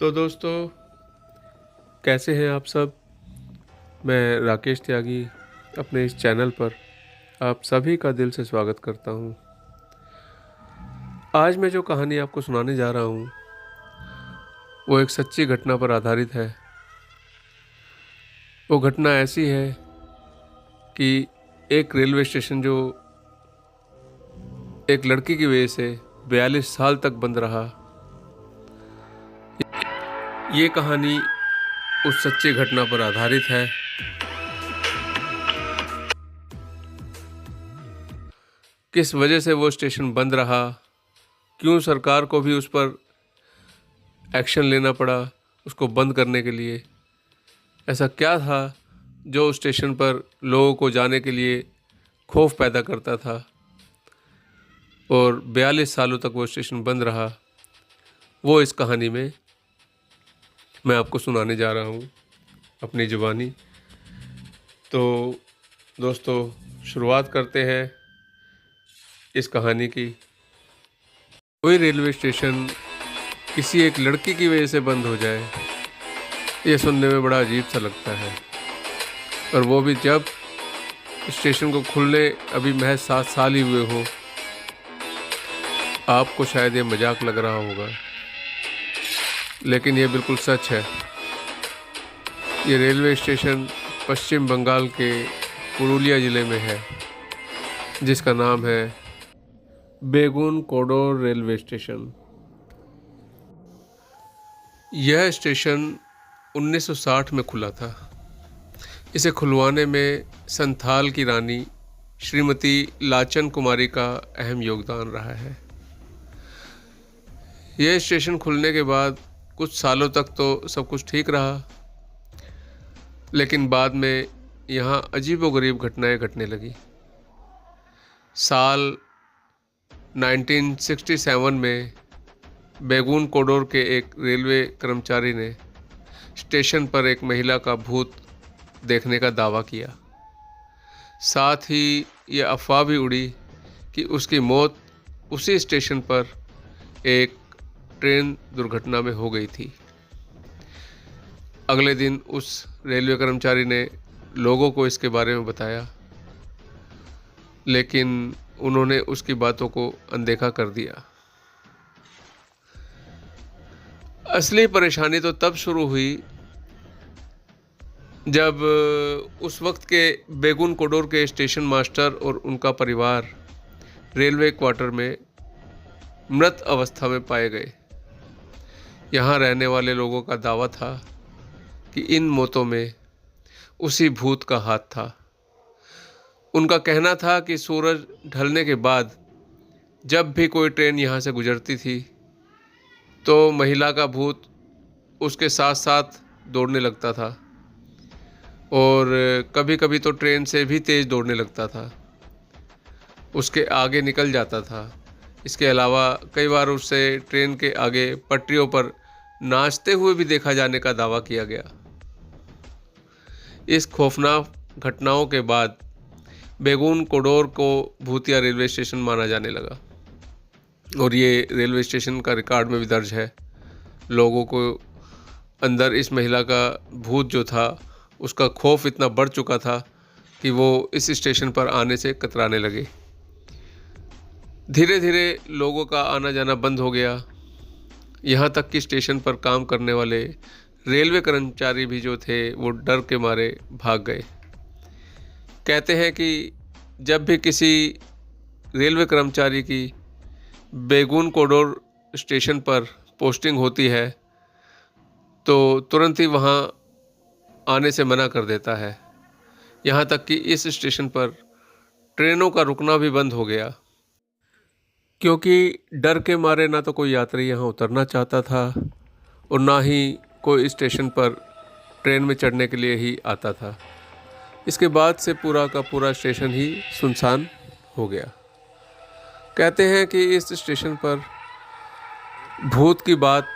तो दोस्तों, कैसे हैं आप सब। मैं राकेश त्यागी अपने इस चैनल पर आप सभी का दिल से स्वागत करता हूं। आज मैं जो कहानी आपको सुनाने जा रहा हूं वो एक सच्ची घटना पर आधारित है। वो घटना ऐसी है कि एक रेलवे स्टेशन जो एक लड़की की वजह से 42 साल तक बंद रहा। ये कहानी उस सच्ची घटना पर आधारित है। किस वजह से वो स्टेशन बंद रहा, क्यों सरकार को भी उस पर एक्शन लेना पड़ा उसको बंद करने के लिए। ऐसा क्या था जो उस स्टेशन पर लोगों को जाने के लिए खौफ पैदा करता था और 42 सालों तक वो स्टेशन बंद रहा। वो इस कहानी में मैं आपको सुनाने जा रहा हूँ अपनी ज़ुबानी। तो दोस्तों, शुरुआत करते हैं इस कहानी की। कोई रेलवे स्टेशन किसी एक लड़की की वजह से बंद हो जाए, ये सुनने में बड़ा अजीब सा लगता है। और वो भी जब स्टेशन को खुलने अभी महज 7 साल ही हुए हो। आपको शायद ये मजाक लग रहा होगा, लेकिन ये बिल्कुल सच है। ये रेलवे स्टेशन पश्चिम बंगाल के पुरुलिया ज़िले में है, जिसका नाम है बेगुन कोडोर रेलवे स्टेशन। यह स्टेशन 1960 में खुला था। इसे खुलवाने में संथाल की रानी श्रीमती लाचन कुमारी का अहम योगदान रहा है। यह स्टेशन खुलने के बाद कुछ सालों तक तो सब कुछ ठीक रहा, लेकिन बाद में यहाँ अजीबोगरीब घटनाएं घटने लगी। साल 1967 में बेगुन कोडोर के एक रेलवे कर्मचारी ने स्टेशन पर एक महिला का भूत देखने का दावा किया। साथ ही यह अफवाह भी उड़ी कि उसकी मौत उसी स्टेशन पर एक ट्रेन दुर्घटना में हो गई थी। अगले दिन उस रेलवे कर्मचारी ने लोगों को इसके बारे में बताया, लेकिन उन्होंने उसकी बातों को अनदेखा कर दिया। असली परेशानी तो तब शुरू हुई जब उस वक्त के बेगुन कोडोर के स्टेशन मास्टर और उनका परिवार रेलवे क्वार्टर में मृत अवस्था में पाए गए। यहाँ रहने वाले लोगों का दावा था कि इन मौतों में उसी भूत का हाथ था। उनका कहना था कि सूरज ढलने के बाद जब भी कोई ट्रेन यहाँ से गुजरती थी तो महिला का भूत उसके साथ साथ दौड़ने लगता था और कभी कभी तो ट्रेन से भी तेज़ दौड़ने लगता था, उसके आगे निकल जाता था। इसके अलावा कई बार उससे ट्रेन के आगे पटरियों पर नाचते हुए भी देखा जाने का दावा किया गया। इस खौफनाक घटनाओं के बाद बेगुन कोडोर को भूतिया रेलवे स्टेशन माना जाने लगा और ये रेलवे स्टेशन का रिकॉर्ड में भी दर्ज है। लोगों को अंदर इस महिला का भूत जो था उसका खौफ इतना बढ़ चुका था कि वो इस स्टेशन पर आने से कतराने लगे। धीरे धीरे लोगों का आना जाना बंद हो गया। यहाँ तक कि स्टेशन पर काम करने वाले रेलवे कर्मचारी भी जो थे वो डर के मारे भाग गए। कहते हैं कि जब भी किसी रेलवे कर्मचारी की बेगुन कोडोर स्टेशन पर पोस्टिंग होती है तो तुरंत ही वहाँ आने से मना कर देता है। यहाँ तक कि इस स्टेशन पर ट्रेनों का रुकना भी बंद हो गया, क्योंकि डर के मारे ना तो कोई यात्री यहाँ उतरना चाहता था और ना ही कोई स्टेशन पर ट्रेन में चढ़ने के लिए ही आता था। इसके बाद से पूरा का पूरा स्टेशन ही सुनसान हो गया। कहते हैं कि इस स्टेशन पर भूत की बात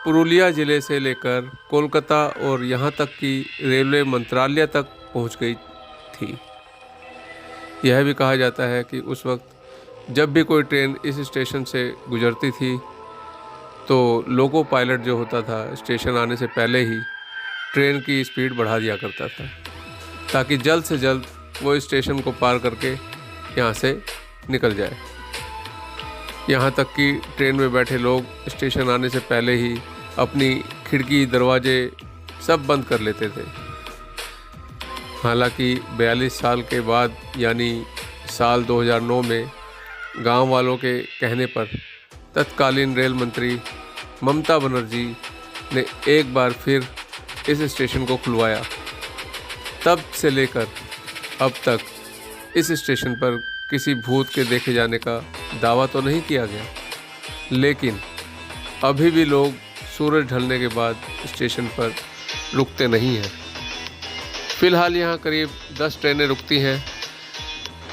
पुरुलिया ज़िले से लेकर कोलकाता और यहाँ तक कि रेलवे मंत्रालय तक पहुँच गई थी। यह भी कहा जाता है कि उस वक्त जब भी कोई ट्रेन इस स्टेशन से गुजरती थी तो लोको पायलट जो होता था स्टेशन आने से पहले ही ट्रेन की स्पीड बढ़ा दिया करता था ताकि जल्द से जल्द वो स्टेशन को पार करके यहाँ से निकल जाए। यहाँ तक कि ट्रेन में बैठे लोग स्टेशन आने से पहले ही अपनी खिड़की दरवाजे सब बंद कर लेते थे। हालांकि 42 साल के बाद यानी साल 2009 में गांव वालों के कहने पर तत्कालीन रेल मंत्री ममता बनर्जी ने एक बार फिर इस स्टेशन को खुलवाया। तब से लेकर अब तक इस स्टेशन पर किसी भूत के देखे जाने का दावा तो नहीं किया गया, लेकिन अभी भी लोग सूरज ढलने के बाद स्टेशन पर रुकते नहीं हैं। फ़िलहाल यहाँ करीब 10 ट्रेनें रुकती हैं।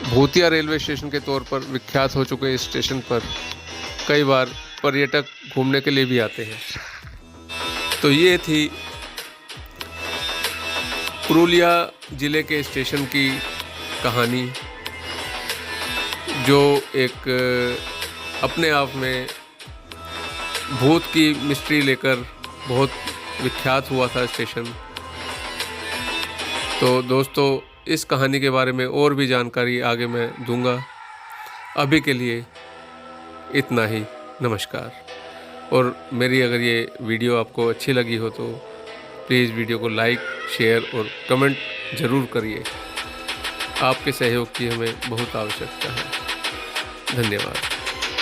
भूतिया रेलवे स्टेशन के तौर पर विख्यात हो चुके इस स्टेशन पर कई बार पर्यटक घूमने के लिए भी आते हैं। तो ये थी पुरुलिया ज़िले के स्टेशन की कहानी, जो एक अपने आप में भूत की मिस्ट्री लेकर बहुत विख्यात हुआ था स्टेशन। तो दोस्तों, इस कहानी के बारे में और भी जानकारी आगे मैं दूंगा। अभी के लिए इतना ही। नमस्कार। और मेरी अगर ये वीडियो आपको अच्छी लगी हो तो प्लीज़ वीडियो को लाइक, शेयर और कमेंट ज़रूर करिए। आपके सहयोग की हमें बहुत आवश्यकता है। धन्यवाद।